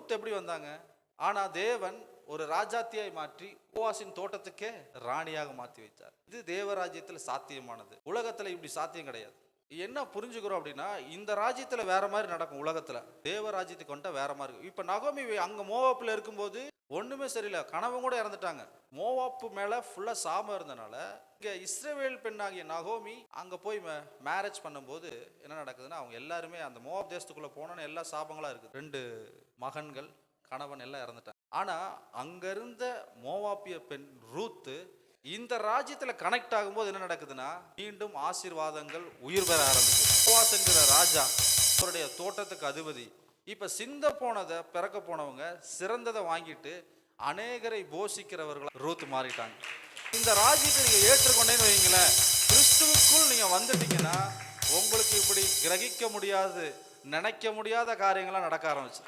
Ruth எப்படி வந்தாங்க? ஆனா தேவன் ஒரு ராஜாத்தியாய் மாற்றி போவாசின் தோட்டத்துக்கே ராணியாக மாற்றி வைத்தார். இது தேவராஜ்யத்துல சாத்தியமானது. உலகத்துல இப்படி சாத்தியம் கிடையாது. என்ன புரிஞ்சுக்கிறோம் அப்படின்னா, இந்த ராஜ்யத்துல வேற மாதிரி நடக்கும். உலகத்துல தேவ ராஜ்யத்துக்கு வந்துட்டா வேற மாதிரி இருக்கும். இப்ப நகோமி அங்க மோவாப்புல இருக்கும்போது ஒண்ணுமே சரியில்லை, கணவன் கூட இறந்துட்டாங்க. மோவாப்பு மேல ஃபுல்லா சாபம் இருந்தனால இங்க இஸ்ரவேல் பெண்ணாகிய நகோமி அங்க போய் மேரேஜ் பண்ணும்போது என்ன நடக்குதுன்னா, அவங்க எல்லாருமே அந்த மோவாப் தேசத்துக்குள்ள போனோன்னு எல்லா சாபங்களா இருக்குது. 2 மகன்கள், கணவன் எல்லாம் இறந்துட்டாங்க. ஆனா அங்க இருந்த மோவாப்பிய பெண் ரூத்து இந்த ராஜ்யத்துல கனெக்ட் ஆகும்போது என்ன நடக்குதுன்னா, மீண்டும் ஆசீர்வாதங்கள் உயிர் பெற ஆரம்பிக்குது. போவாஸ் என்கிற ராஜா, அவருடைய தோட்டத்துக்கு அதிபதி, இப்ப சிந்த போனதை பிறக்க போனவங்க சிறந்ததை வாங்கிட்டு அநேகரை போஷிக்கிறவர்களா ரூத் மாறிட்டாங்க. இந்த ராஜ்யத்தை நீங்க ஏற்றுக்கொண்டேன்னு வைங்களேன், கிறிஸ்துவுக்குள் நீங்க வந்துட்டீங்கன்னா உங்களுக்கு இப்படி கிரகிக்க முடியாது, நினைக்க முடியாத காரியங்கள்லாம் நடக்க ஆரம்பிச்சு.